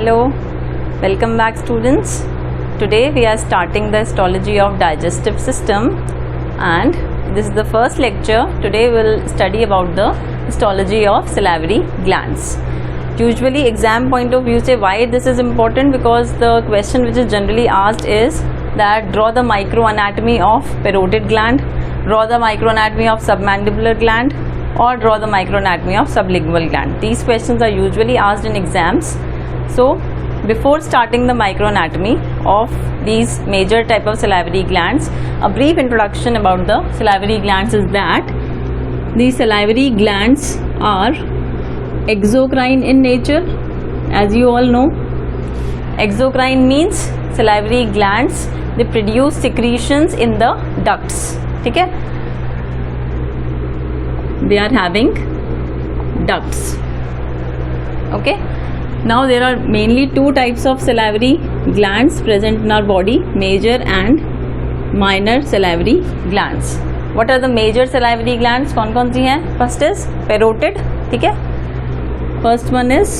Hello, welcome back students. Today we are starting the histology of digestive system and this is the first lecture. Today we will study about the histology of salivary glands. Usually exam point of view say why this is important, because the question which is generally asked is that draw the microanatomy of parotid gland, draw the microanatomy of submandibular gland or draw the microanatomy of sublingual gland. These questions are usually asked in exams. So before starting the microanatomy of these major type of salivary glands, a brief introduction about the salivary glands is that these salivary glands are exocrine in nature, as you all know. Exocrine means salivary glands, they produce secretions in the ducts. ठीक है, they are having ducts. Okay, now there are mainly two types of salivary glands present in our body, major and minor salivary glands. What are the major salivary glands? कौन कौन सी हैं? First is parotid. ठीक है, first one is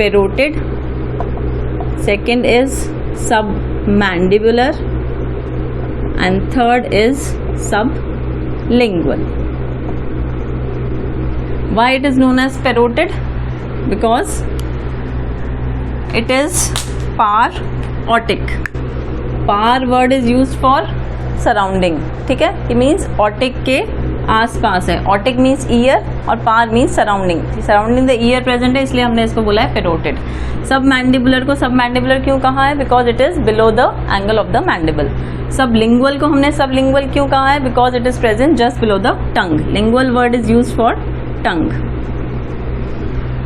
parotid, second is submandibular and third is sublingual. Why it is known as parotid? Because it is par-otic. Par word is used for surrounding. ठीक है, it means otic के आसपास है. Otic means ear और par means surrounding. Surrounding the ear present है, इसलिए हमने इसको बोला है parotid. Submandibular को submandibular क्यों कहा है? Because it is below the angle of the mandible. Sublingual को हमने sublingual क्यों कहा है? Because it is present just below the tongue. Lingual word is used for tongue.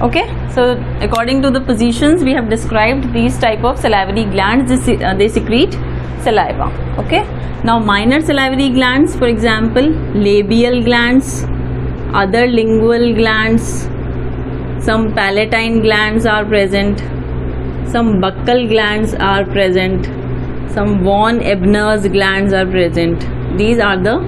Okay, so according to the positions we have described these type of salivary glands, they secrete saliva. Okay, now minor salivary glands, for example labial glands, other lingual glands, some palatine glands are present, some buccal glands are present, some von Ebner's glands are present. These are the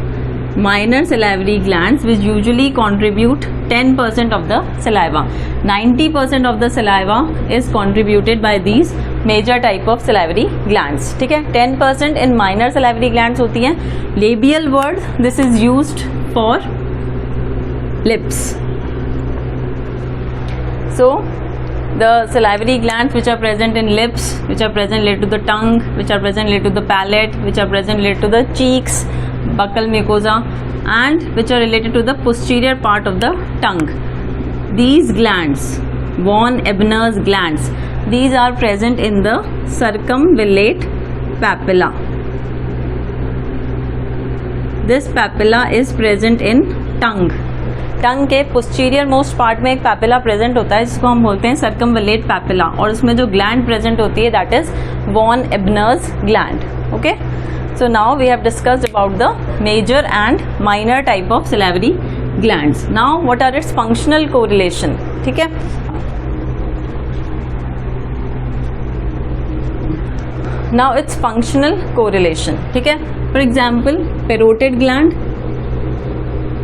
minor salivary glands which usually contribute 10% of the saliva. 90% of the saliva is contributed by these major type of salivary glands. ठीक है, 10% in minor salivary glands होती हैं. Labial word, this is used for lips. So the salivary glands which are present in lips, which are present related to the tongue, which are present related to the palate, which are present related to the cheeks, buccal mucosa, and which are related to the posterior part of the tongue. These glands, von Ebner's glands, these are present in the circumvallate papilla. This papilla is present in tongue. टंग के posterior most part में एक papilla present होता है जिसको हम बोलते हैं सर्कमवलेट papilla, और उसमें जो ग्लैंड प्रेजेंट होती है that is von Ebner's gland. Okay, so now we have discussed about the major and minor type of salivary glands. Now what are its functional correlation. ठीक है, नाउ इट्स फंक्शनल कोरिलेशन. ठीक है, for example parotid gland,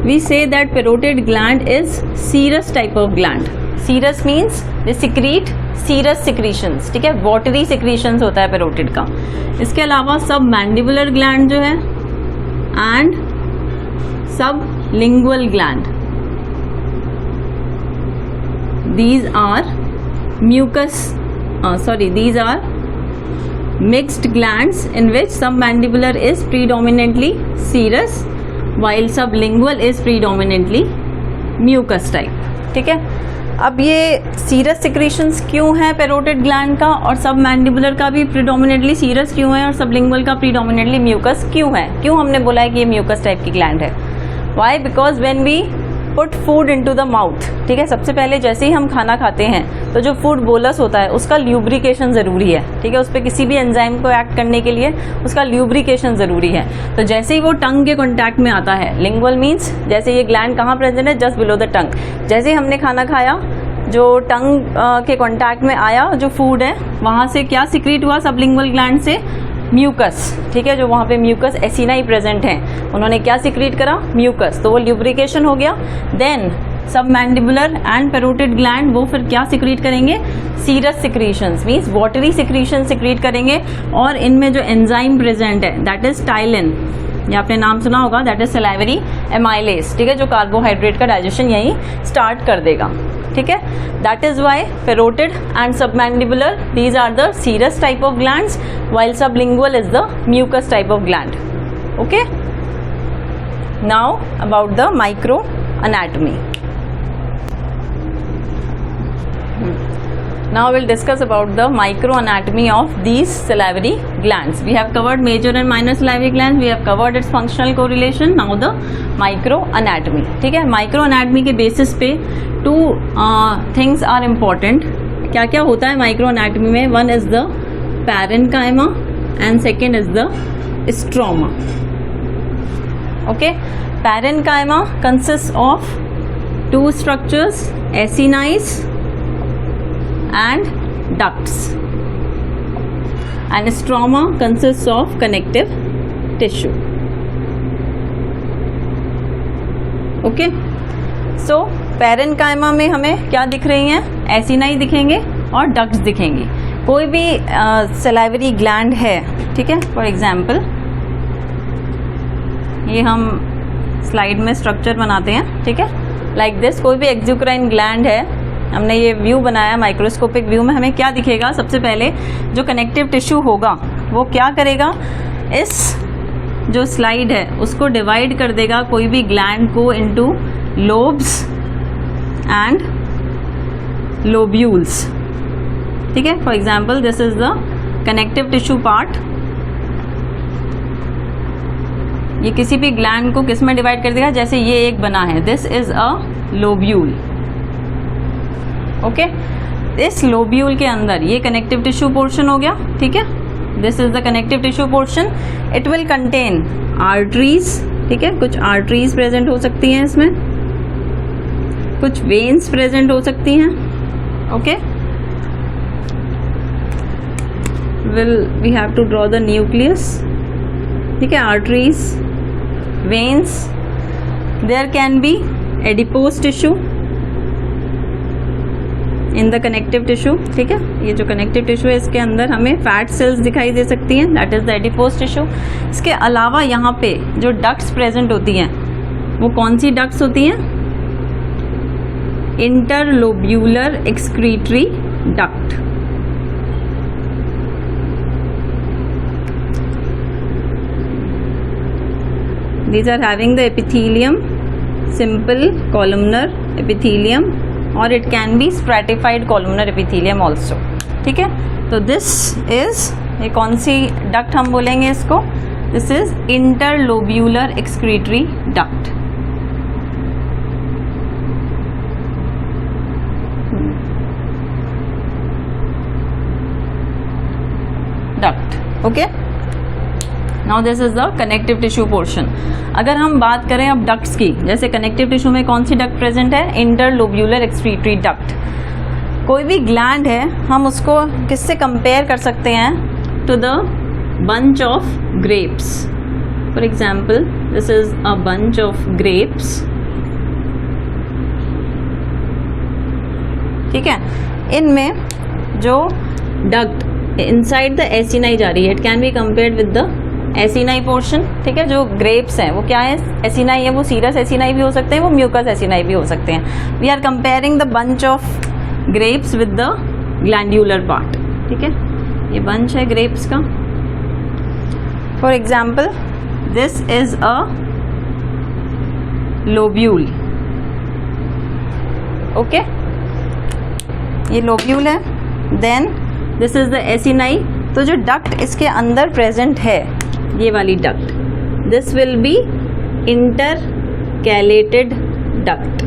we say that parotid gland is serous type of gland. Serous means they secrete serous secretions. ठीक है, watery secretions होता है parotid का. इसके अलावा submandibular gland जो है and sublingual gland, these are these are mixed glands in which submandibular is predominantly serous while sublingual is predominantly mucus type. ठीक है, अब ये सीरस सिक्रीशंस क्यों है पेरोटिड ग्लैंड का, और सबमैंडिबुलर का भी प्रीडोमिनेटली सीरस क्यों है, और सबलिंगुअल का प्रीडोमिनेटली म्यूकस क्यों है? क्यों हमने बोला है कि ये म्यूकस टाइप की ग्लैंड है? Why? Because when we put food into the mouth, ठीक है, सबसे पहले जैसे ही हम खाना खाते हैं तो जो फूड बोलस होता है उसका ल्यूब्रिकेशन ज़रूरी है. ठीक है, उस पर किसी भी एंजाइम को एक्ट करने के लिए उसका ल्यूब्रिकेशन ज़रूरी है. तो जैसे ही वो टंग के कॉन्टैक्ट में आता है, लिंगुअल मीन्स जैसे ये ग्लैंड कहाँ प्रेजेंट है? Just below the tongue. जैसे ही हमने खाना खाया, जो टंग के कॉन्टैक्ट में आया जो फूड है, वहाँ से क्या सिक्रीट हुआ? सबलिंगुअल ग्लैंड से म्यूकस. ठीक है, जो वहाँ पे म्यूकस एसिनाई प्रेजेंट हैं, उन्होंने क्या सिक्रीट करा? म्यूकस. तो वो ल्यूब्रिकेशन हो गया. Then submandibular and parotid gland वो फिर क्या सिक्रीट करेंगे, serous secretions means watery secretion secrete करेंगे, और इनमें जो एंजाइम प्रेजेंट है दैट इज टाइलिन, ये आपने नाम सुना होगा, दैट इज सलाइवरी एमाइलेज, ठीक है, जो कार्बोहाइड्रेट का डाइजेशन यही स्टार्ट कर देगा, ठीक है. That is why parotid and submandibular these are the serous type of glands, while sublingual is the mucus type of gland. Okay, now about the microanatomy. Now we'll discuss about the microanatomy of these salivary glands. We have covered major and minor salivary glands, we have covered its functional correlation. Now the microanatomy, ठीक है. microanatomy के basis पे two things are important. क्या क्या होता है microanatomy में? One is the parenchyma and second is the stroma. Okay, parenchyma consists of two structures, acinais and ducts, and stroma consists of connective tissue. Okay, so parenchyma में हमें क्या दिख रही हैं? एसिनाई दिखेंगे और डक्ट्स दिखेंगी. कोई भी सलाइवरी ग्लैंड है, ठीक है, फॉर एग्जाम्पल ये हम स्लाइड में स्ट्रक्चर बनाते हैं, ठीक है, लाइक दिस. कोई भी एक्जुक्राइन ग्लैंड है, हमने ये व्यू बनाया माइक्रोस्कोपिक व्यू में, हमें क्या दिखेगा? सबसे पहले जो कनेक्टिव टिश्यू होगा वो क्या करेगा, इस जो स्लाइड है उसको डिवाइड कर देगा कोई भी ग्लैंड को इनटू लोब्स एंड लोब्यूल्स, ठीक है. For example this is the connective tissue part. ये किसी भी ग्लैंड को किस में डिवाइड कर देगा? जैसे ये एक बना है, this is a lobule. Okay, इस लोब्यूल के अंदर ये कनेक्टिव टिश्यू पोर्शन हो गया, ठीक है. This is the connective tissue portion. It will contain arteries, ठीक है, कुछ आर्टरीज प्रेजेंट हो सकती हैं इसमें, कुछ वेन्स प्रेजेंट हो सकती हैं. Okay, we have to draw the nucleus, ठीक है, arteries, veins. There can be adipose tissue in the connective tissue, ठीक है. ये जो connective tissue है इसके अंदर हमें fat cells दिखाई दे सकती हैं, that is the adipose tissue. इसके अलावा यहाँ पे जो ducts present होती हैं वो कौन सी ducts होती हैं? interlobular excretory duct. These are having the epithelium, simple columnar epithelium, or it can be stratified columnar epithelium also, ठीक है. तो this is, ये कौन सी duct हम बोलेंगे इसको? This is interlobular excretory duct. Duct, okay. Now this is the connective tissue portion. अगर हम बात करें अब ducts की, जैसे connective tissue में कौन सी duct present है? interlobular excretory duct. कोई भी gland है हम उसको किससे compare कर सकते हैं? to the bunch of grapes. For example, this is a bunch of grapes. ठीक है, इनमें जो duct inside the acini जा रही है, it can be compared with the acini portion, ठीक है. जो ग्रेप्स हैं वो क्या है? एसिनाई है, वो सीरस एसिनाई भी हो सकते हैं, वो म्यूकस एसिनाई भी हो सकते हैं. We are comparing the bunch of grapes with the glandular part, ठीक है. ये बंच है ग्रेप्स का. For example this is a lobule. Okay, ये लोब्यूल है. Then this is the acini. तो जो डक्ट इसके अंदर प्रेजेंट है, ये वाली duct, this will be intercalated duct.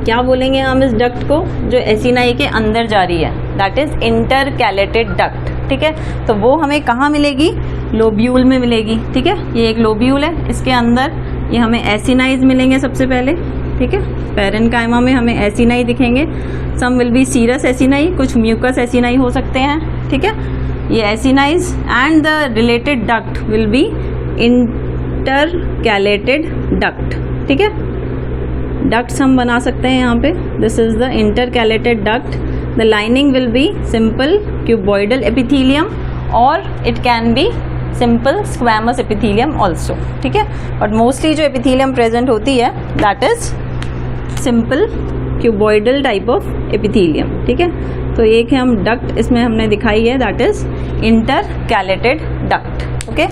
क्या बोलेंगे हम इस डक्ट को? जो एसिनाई के अंदर जा रही है, दैट इज इंटरकैलेटेड डक्ट, ठीक है. तो वो हमें कहाँ मिलेगी? लोब्यूल में मिलेगी, ठीक है. ये एक लोब्यूल है, इसके अंदर ये हमें एसिनाइज मिलेंगे सबसे पहले, ठीक है. पैरेन्काइमा में हमें एसिनाई दिखेंगे. Some will be serous acini, कुछ म्यूकस एसिनाई हो सकते हैं, ठीक है. ये acini and the related duct will be intercalated duct, ठीक है. डक्ट्स हम बना सकते हैं यहाँ पे. This is the intercalated duct. The lining will be simple cuboidal epithelium और it can be simple squamous epithelium also. ठीक है, बट मोस्टली जो एपिथेलियम प्रेजेंट होती है that is simple cuboidal type of epithelium. ठीक है, तो एक है हम डक्ट इसमें हमने दिखाई है that is intercalated duct. Okay,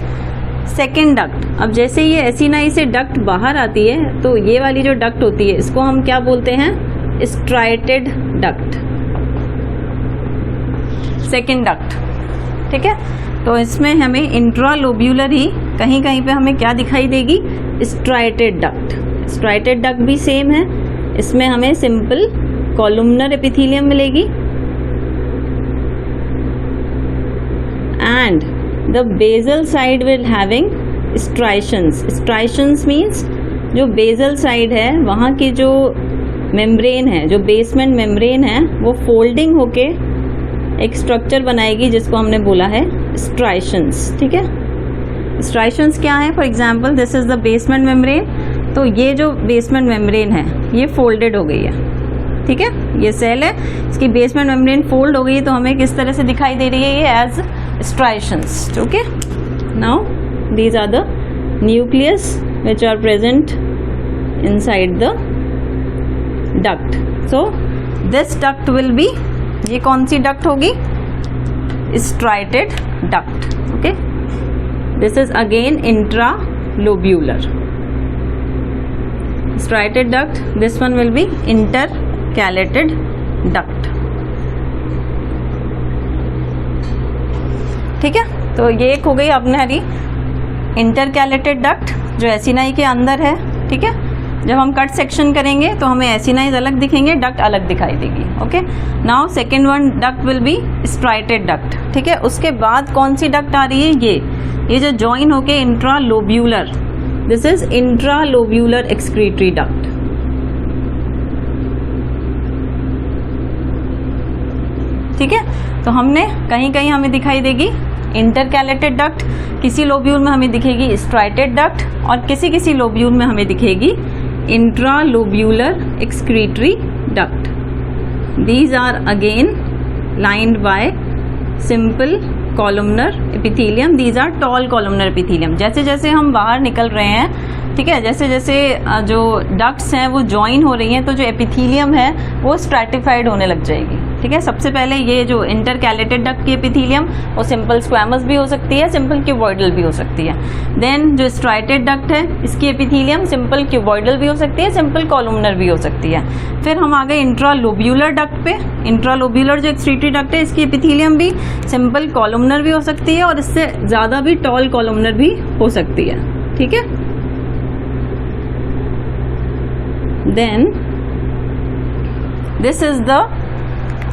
second duct. अब जैसे ये एसिनाई से डक्ट बाहर आती है तो ये वाली जो डक्ट होती है इसको हम क्या बोलते हैं? Striated duct. Second duct. ठीक है, तो इसमें हमें इंट्रालोब्यूलर ही कहीं कहीं पे हमें क्या दिखाई देगी? Striated duct. स्ट्राइटेड डक्ट भी सेम है, इसमें हमें सिंपल कॉलुमनर एपिथेलियम मिलेगी and the basal side will having striations. Striations means जो बेसल साइड है वहाँ की जो मेम्ब्रेन है, जो बेसमेंट मेम्ब्रेन है, वो फोल्डिंग होके एक स्ट्रक्चर बनाएगी जिसको हमने बोला है स्ट्राइशंस. ठीक है, स्ट्राइशंस क्या है? For example this is the basement membrane. तो ये जो बेसमेंट मेम्ब्रेन है ये फोल्डेड हो गई है. ठीक है, ये सेल है, इसकी बेसमेंट मेम्ब्रेन फोल्ड हो गई है तो हमें किस तरह से दिखाई दे रही है? ये as striations. Okay, now these are the nucleus which are present inside the duct. So this duct will be, ये कौन सी डक्ट होगी? Striated duct. Okay, this is again intralobular. Striated duct, this one will be intercalated duct. ठीक है, तो ये एक हो गई अपनी इंटरकैलेटेड डक्ट जो एसिनाई के अंदर है. ठीक है, जब हम कट सेक्शन करेंगे तो हमें एसिनाइज अलग दिखेंगे, डक्ट अलग दिखाई देगी. Okay, now second one duct will B striated duct. ठीक है, उसके बाद कौन सी डक्ट आ रही है? ये जो ज्वाइन होके इंट्रालोब्यूलर, दिस इज इंट्रालोब्यूलर एक्सक्रीटरी डक्ट. ठीक है, तो हमने कहीं कहीं हमें दिखाई देगी इंटरकैलेटेड डक्ट, किसी लोब्यूल में हमें दिखेगी स्ट्राइटेड डक्ट और किसी किसी लोब्यूल में हमें दिखेगी intralobular excretory duct. These are again lined by simple columnar epithelium. These are tall columnar epithelium. जैसे जैसे हम बाहर निकल रहे हैं, ठीक है, जैसे जैसे जो डक्ट्स हैं वो ज्वाइन हो रही हैं तो जो एपिथेलियम है वो स्ट्रैटिफाइड होने लग जाएगी. ठीक है, सबसे पहले ये जो इंटरकैलेटेड डक्ट की एपिथेलियम वो सिंपल स्क्वैमस भी हो सकती है, सिंपल क्यूबॉइडल भी हो सकती है. देन जो स्ट्राइटेड डक्ट है इसकी एपिथेलियम सिंपल क्यूबॉइडल भी हो सकती है, सिंपल कॉलुमनर भी हो सकती है. फिर हम आ गए इंट्रालोब्यूलर डक्ट पे. इंट्रालोब्यूलर जो एक्सक्रीटरी डक्ट है इसकी एपिथेलियम भी सिंपल कॉलुमनर भी हो सकती है और इससे ज़्यादा भी टॉल कॉलुमनर भी हो सकती है. ठीक है, देन दिस इज द,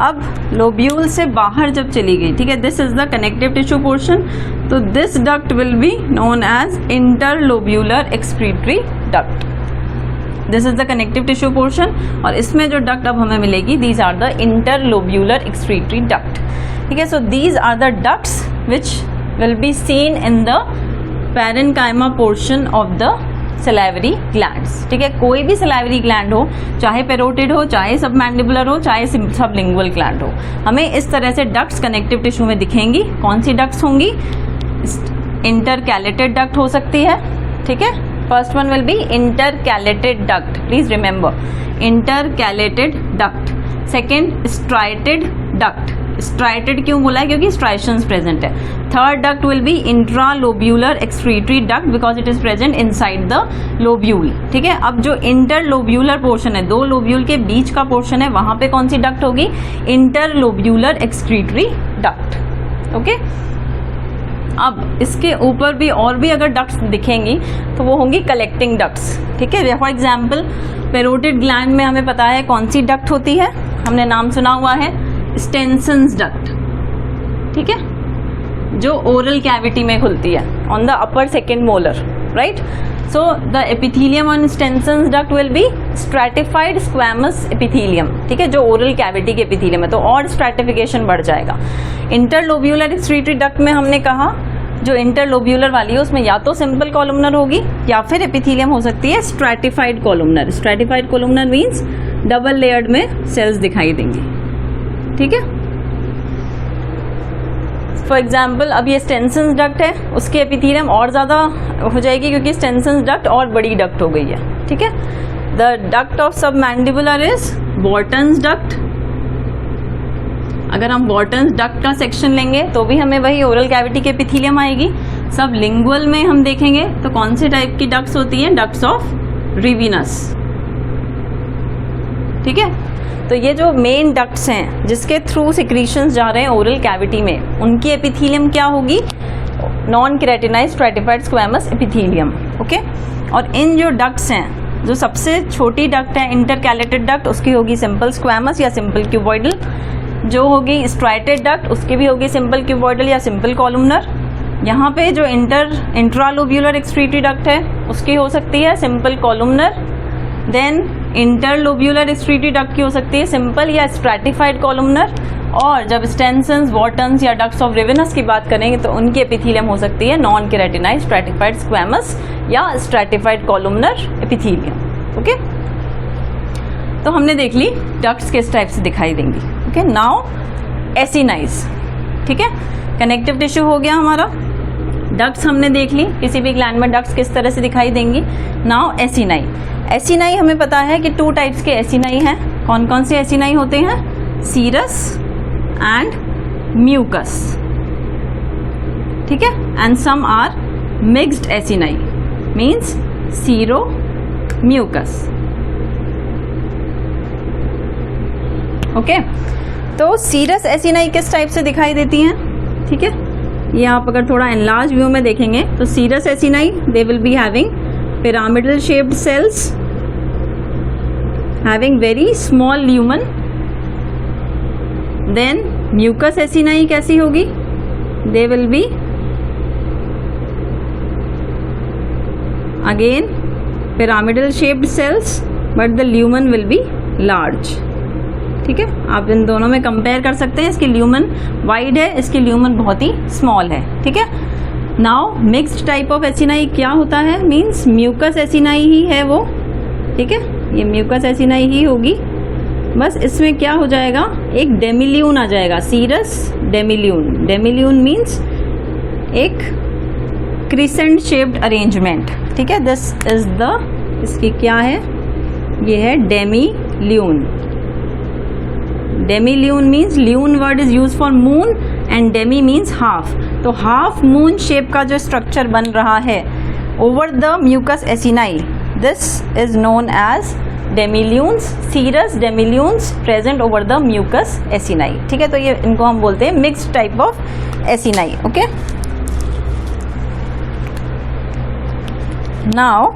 अब लोब्यूल से बाहर जब चली गई, ठीक है, this is the connective tissue portion. तो this duct will be known as interlobular excretory duct. This is the connective tissue portion और इसमें जो डक्ट अब हमें मिलेगी these are the interlobular excretory duct. ठीक है, so these are the ducts which will be seen in the parenchyma portion of the salivary glands. ठीक है, कोई भी सलाइवरी ग्लैंड हो, चाहे पेरोटिड हो, चाहे सबमैंडिबुलर हो, चाहे सबलिंगुअल ग्लैंड हो, हमें इस तरह से डक्ट्स कनेक्टिव टिश्यू में दिखेंगी. कौन सी डक्ट्स होंगी? इंटरकैलेटेड डक्ट हो सकती है. ठीक है, first one will be intercalated duct. Please remember, intercalated duct. Second striated duct. Striated क्यों बोला है? क्योंकि स्ट्राइशंस प्रेजेंट है. Third duct will be intralobular excretory duct because it is present inside the lobule. ठीक है, अब जो इंटरलोब्यूलर पोर्शन है, दो लोब्यूल के बीच का पोर्शन है, वहां पे कौन सी डक्ट होगी? Interlobular excretory duct. ओके, अब इसके ऊपर भी और भी अगर डक्ट्स दिखेंगी तो वो होंगी कलेक्टिंग डक्ट्स. ठीक है, फॉर एग्जाम्पल पेरोटिड ग्लैंड में हमें पता है कौन सी डक्ट होती है, हमने नाम सुना हुआ है स्टेनसन्स डक्ट. ठीक है, जो ओरल कैविटी में खुलती है on the upper second molar, right. So the epithelium on Stensen's duct will be stratified squamous epithelium. ठीक है, जो ओरल कैविटी के एपिथेलियम है, तो और स्ट्रैटिफिकेशन बढ़ जाएगा. इंटरलोब्यूलर एक्सक्रीटरी डक्ट में हमने कहा जो इंटरलोब्यूलर वाली है उसमें या तो सिंपल कॉलमनर होगी या फिर एपिथेलियम हो सकती है stratified columnar. Stratified columnar means double layered में सेल्स दिखाई देंगी, ठीक है। फॉर एग्जाम्पल अब ये स्टेनसन डक्ट है, उसकी एपिथेलियम और ज़्यादा हो जाएगी क्योंकि स्टेनसन डक्ट और बड़ी डक्ट हो गई है, ठीक है। The duct of submandibular is Wharton's duct. अगर हम बॉर्टन्स डक्ट का सेक्शन लेंगे तो भी हमें वही ओरल कैविटी के एपिथेलियम आएगी। सब लिंगुअल में हम देखेंगे तो कौन से टाइप की डक्ट्स होती हैं, डक्ट्स ऑफ रिविनस, ठीक है। तो ये जो मेन डक्ट्स हैं जिसके थ्रू सिक्रीशंस जा रहे हैं ओरल कैविटी में, उनकी एपिथेलियम क्या होगी, non keratinized stratified squamous epithelium, okay. और इन जो डक्ट्स हैं, जो सबसे छोटी डक्ट है इंटरकैलेटेड डक्ट, उसकी होगी सिंपल स्क्वैमस या सिंपल क्यूबॉइडल। जो होगी स्ट्राइटेड डक्ट उसकी भी होगी सिंपल क्यूबॉइडल या सिंपल कॉलमनर। यहाँ पे जो इंट्रालोब्यूलर एक्सक्रीटरी डक्ट है उसकी हो सकती है simple columnar. Then interlobular excretory duct की हो सकती है सिंपल या स्ट्रैटिफाइड कॉलमनर। और जब स्टेनसन्स, वॉर्टन्स या डक्ट्स ऑफ रिवेनस की बात करेंगे तो उनकी एपिथेलियम हो सकती है नॉन केराटिनाइज्ड स्ट्रैटिफाइड स्क्वैमस या स्ट्रैटिफाइड कॉलमनर एपिथेलियम, ओके। तो हमने देख ली डक्ट्स किस टाइप से दिखाई देंगी, ओके। नाउ एसिनाइज, ठीक है, कनेक्टिव टिश्यू हो गया हमारा। डक्ट्स हमने देख ली, किसी भी ग्लैंड में डक्ट्स किस तरह से दिखाई देंगी। Now acini. एसिनाई हमें पता है कि 2 टाइप्स के एसिनाई हैं। कौन कौन से एसिनाई होते हैं, सीरस एंड म्यूकस, ठीक है। And some are mixed acini, means sero mucous, okay. तो सीरस एसिनाई किस टाइप से दिखाई देती हैं, ठीक है। ये आप अगर थोड़ा एनलार्ज व्यू में देखेंगे तो serous acini they will be having pyramidal shaped cells having very small lumen. Then mucous acini कैसी होगी, they will be again pyramidal shaped cells but the lumen will be large, ठीक है। आप इन दोनों में कंपेयर कर सकते हैं। इसकी ल्यूमन वाइड है, इसकी ल्यूमन बहुत ही स्मॉल है, ठीक है। Now mixed type of acini क्या होता है, मींस म्यूकस एसिनाई ही है वो, ठीक है। ये म्यूकस एसिनाई ही होगी, बस इसमें क्या हो जाएगा, एक डेमिल्यून आ जाएगा, सीरस डेमिल्यून। डेमिल्यून मीन्स एक क्रिसेंट शेप्ड अरेंजमेंट, ठीक है। दिस इज द, इसकी क्या है, ये है demilune. Demilune means, lune word is use for moon and demi means half. तो हाफ मून शेप का जो स्ट्रक्चर बन रहा है over the mucous acini, this is known as demilunes, serous demilunes present over the mucous acini, ठीक है। तो ये इनको हम बोलते हैं mixed type of acini, okay. Now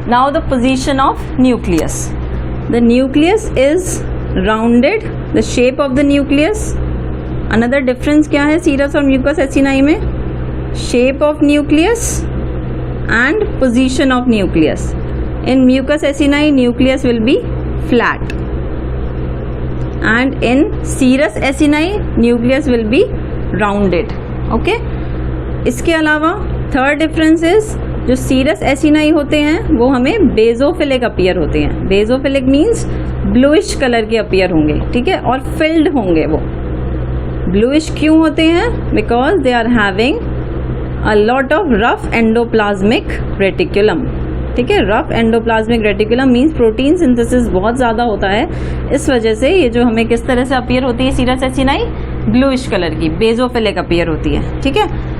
now the position of nucleus. The nucleus is rounded, the shape of the nucleus. Another difference क्या है सीरस और म्यूकस एसिनाई में, shape of nucleus and position of nucleus. In mucus acini nucleus will be flat and in serous acini nucleus will be rounded, okay. इसके अलावा third difference is, जो serous acini होते हैं वो हमें बेजोफिलिक appear होते हैं। बेजोफिलिक मीन्स ब्लूइश कलर के अपीयर होंगे, ठीक है, और फिल्ड होंगे। वो ब्लूइश क्यों होते हैं, because they are having a lot of rough endoplasmic reticulum, ठीक है। Rough endoplasmic reticulum means protein synthesis बहुत ज़्यादा होता है, इस वजह से ये जो हमें किस तरह से अपीयर होती है सीरस एसिनाई, ब्लूइश कलर की बेजोफिलिक अपीयर होती है, ठीक है।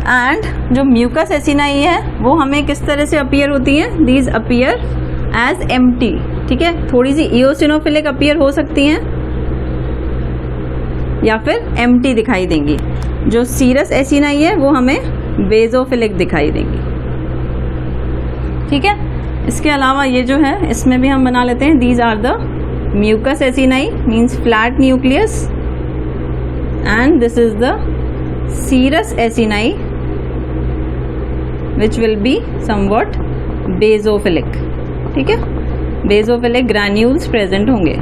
एंड जो म्यूकस एसिनाई है वो हमें किस तरह से अपीयर होती है, दीज अपीयर एज एम्प्टी, ठीक है। थोड़ी सी इओसिनोफिलिक अपीयर हो सकती हैं या फिर एम्प्टी दिखाई देंगी। जो सीरस एसिनाई है वो हमें बेजोफिलिक दिखाई देंगी, ठीक है। इसके अलावा ये जो है इसमें भी हम बना लेते हैं, these are the mucous acini means flat nucleus and this is the serous acini which will be somewhat basophilic, ठीक है। बेसोफिलिक ग्रैन्यूल्स प्रेजेंट होंगे।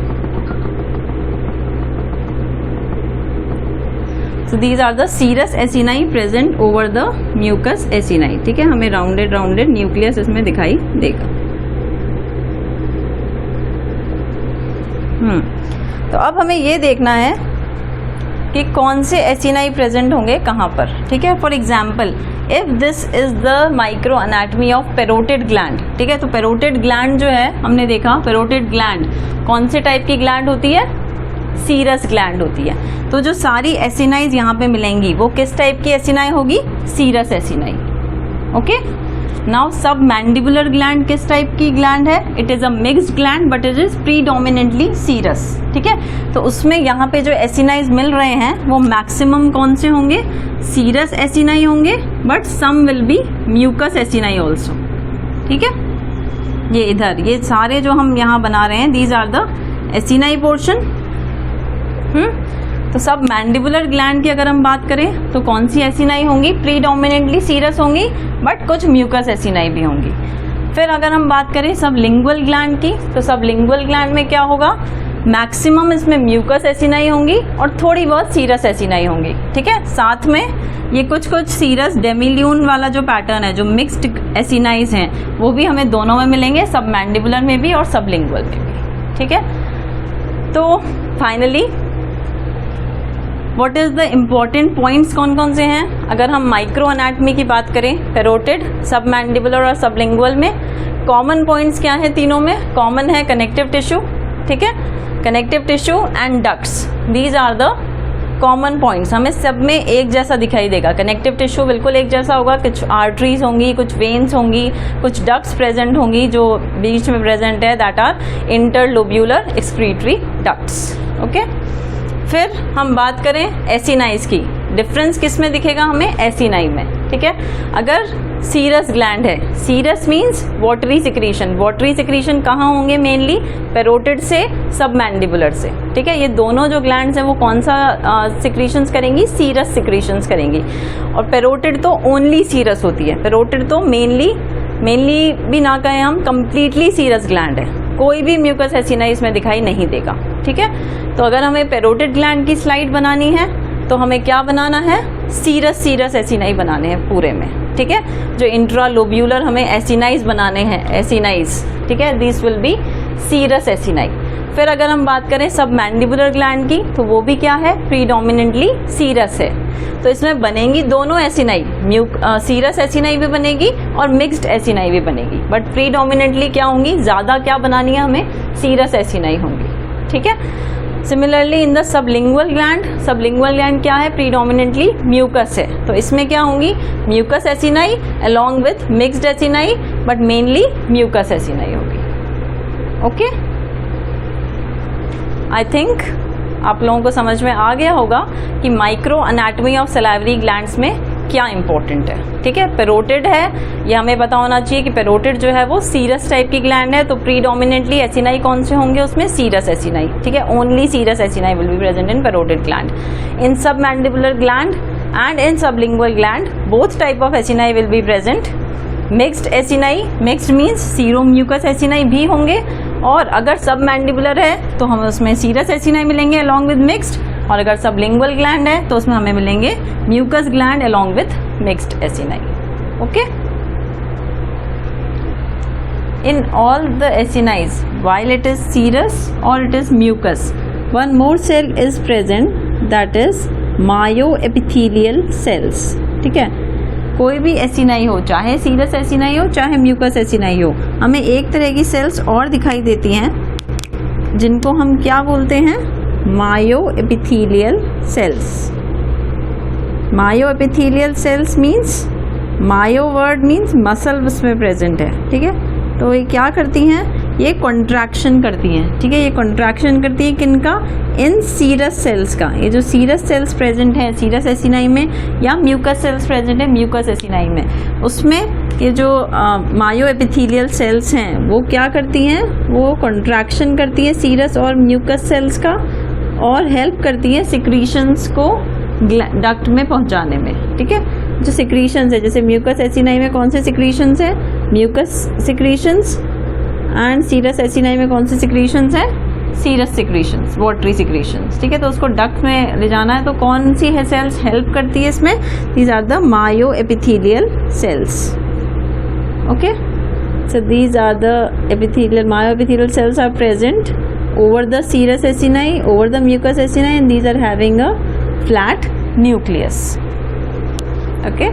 So these are the serous acini present over the mucus acini। ठीक है, हमें rounded nucleus इसमें दिखाई देगा। तो अब हमें ये देखना है कि कौन से एसिनाई प्रेजेंट होंगे कहाँ पर। ठीक है, for example if this is the micro anatomy of parotid gland. ठीक है, तो पेरोटिड ग्लैंड जो है हमने देखा, पेरोटिड ग्लैंड कौन से टाइप की ग्लैंड होती है? सीरस ग्लैंड होती है। तो जो सारी एसिनाइज यहाँ पे मिलेंगी वो किस टाइप की एसिनाई होगी? Serous acini. Okay, now submandibular gland किस टाइप की ग्लैंड है? It is a mixed gland but it is predominantly serous. ठीक है, तो उसमें यहाँ पे जो एसिनाइज मिल रहे हैं वो मैक्सिमम कौन से होंगे? सीरस एसिनाई होंगे, but some will be mucous acini also. ठीक है, ये इधर ये सारे जो हम यहाँ बना रहे हैं these are the acini portion. तो सब मैंडिबुलर ग्लैंड की अगर हम बात करें तो कौन सी एसिनाई होंगी? प्रीडोमिनेंटली सीरस होंगी, बट कुछ म्यूकस एसिनाई भी होंगी। फिर अगर हम बात करें सब लिंगुअल ग्लैंड की, तो सब लिंगुअल ग्लैंड में क्या होगा? मैक्सिमम इसमें म्यूकस एसिनाई होंगी और थोड़ी बहुत सीरस एसिनाई होंगी। ठीक है, साथ में ये कुछ सीरस डेमिल्यून वाला जो पैटर्न है, जो मिक्स्ड एसिनाइज हैं, वो भी हमें दोनों में मिलेंगे, सब मैंडिबुलर में भी और सब लिंगुअल में भी। ठीक है, तो finally what is the important points कौन कौन से हैं? अगर हम माइक्रो अनाटमी की बात करें, पेरोटिड, सब मैंडिबुलर और सब लिंगुअल में कॉमन पॉइंट्स क्या है? तीनों में कॉमन है कनेक्टिव टिश्यू। ठीक है, connective tissue and ducts, these are the common points. हमें सब में एक जैसा दिखाई देगा। कनेक्टिव टिश्यू बिल्कुल एक जैसा होगा, कुछ आर्टरीज होंगी, कुछ वेन्स होंगी, कुछ डक्ट्स प्रेजेंट होंगी जो बीच में प्रेजेंट है, that are interlobular excretory ducts. Okay, फिर हम बात करें एसिनाइज की, डिफरेंस किस में दिखेगा हमें? एसिनाई में। ठीक है, अगर सीरस ग्लैंड है, serous means watery secretion, watery secretion कहाँ होंगे? मेनली पेरोटिड से, सब मैंडिबुलर से। ठीक है, ये दोनों जो ग्लैंड्स हैं वो कौन सा सिक्रीशंस करेंगी? सीरस सिक्रीशंस करेंगी। और पेरोटिड तो ओनली सीरस होती है, पेरोटिड तो मेनली भी ना कहें हम, कंप्लीटली सीरस ग्लैंड है, कोई भी म्यूकस एसिनाई इसमें दिखाई नहीं देगा। ठीक है, तो अगर हमें पेरोटिड ग्लैंड की स्लाइड बनानी है तो हमें क्या बनाना है? सीरस एसिनाई बनाने हैं पूरे में। ठीक है, जो इंट्रालोब्यूलर हमें एसिनाइज बनाने हैं, एसिनाइज। ठीक है, this will be serous acini. फिर अगर हम बात करें सब मैंडिबुलर ग्लैंड की, तो वो भी क्या है? प्रीडोमिनेंटली सीरस है। तो इसमें बनेंगी दोनों एसिनाई, सीरस एसिनाई भी बनेगी और मिक्स्ड एसिनाई भी बनेगी, बट प्रीडोमिनेंटली क्या होंगी? ज़्यादा क्या बनानी है हमें? सीरस एसिनाई होंगी। ठीक है, similarly in the sublingual gland क्या है? प्रीडोमिनेंटली म्यूकस है, तो इसमें क्या होंगी? Mucous acini along with mixed acini, but mainly mucous acini होगी। ओके, आई थिंक आप लोगों को समझ में आ गया होगा कि micro anatomy of salivary glands में क्या इंपॉर्टेंट है। ठीक है, पेरोटिड है, ये हमें पता होना चाहिए कि पेरोटिड जो है वो सीरस टाइप की ग्लैंड है, तो प्रीडोमिनेंटली एसिनाई कौन से होंगे उसमें? Serous acini. ठीक है, only serous acini will be present in parotid gland. In submandibular gland and in sublingual gland both type of acini will be present. Mixed acini, mixed means sero mucus acini भी होंगे, और अगर सब mandibular है तो हमें उसमें serous acini मिलेंगे अलॉन्ग विद मिक्स्ड, और अगर सब लिंगुअल ग्लैंड है तो उसमें हमें मिलेंगे mucous gland along with mixed acini. Okay, in all the acini while it is serous or it is mucus, one more cell is present, that is myoepithelial cells। ठीक है, कोई भी एसिनाई हो, चाहे सीरस एसिनाई हो चाहे mucus acini हो, हमें एक तरह की सेल्स और दिखाई देती हैं जिनको हम क्या बोलते हैं? मायोएपिथेलियल सेल्स। मायोएपिथेलियल सेल्स मीन्स, मायो वर्ड मीन्स मसल उसमें प्रेजेंट है। ठीक है, तो ये क्या करती हैं? ये कॉन्ट्रैक्शन करती हैं। ठीक है, ये कॉन्ट्रैक्शन करती है किनका? इन सीरस सेल्स का। ये जो सीरस सेल्स प्रेजेंट है सीरस एसिनाई में, या म्यूकस सेल्स प्रेजेंट है म्यूकस एसिनाई में, उसमें ये जो मायोएपिथेलियल सेल्स हैं वो क्या करती हैं? वो कॉन्ट्रैक्शन करती है सीरस और म्यूकस सेल्स का, और हेल्प करती है सिक्रीशंस को डक्ट में पहुंचाने में। ठीक है, जो सिक्रीशंस है, जैसे म्यूकस एसिनाई में कौन से सिक्रीशंस है? Mucous secretions and serous acini में कौन सी सिक्रीशंस है? सीरस सिक्रीशंस, वाटरी सिक्रीशंस, ठीक है। तो उसको डक्ट में ले जाना है, तो कौन सी है सेल्स हेल्प करती है इसमें? These are the myo epithelial cells, okay. So these are the epithelial, myo epithelial cells are present over the serous acini, over the mucous acini, and these are having a flat nucleus, okay.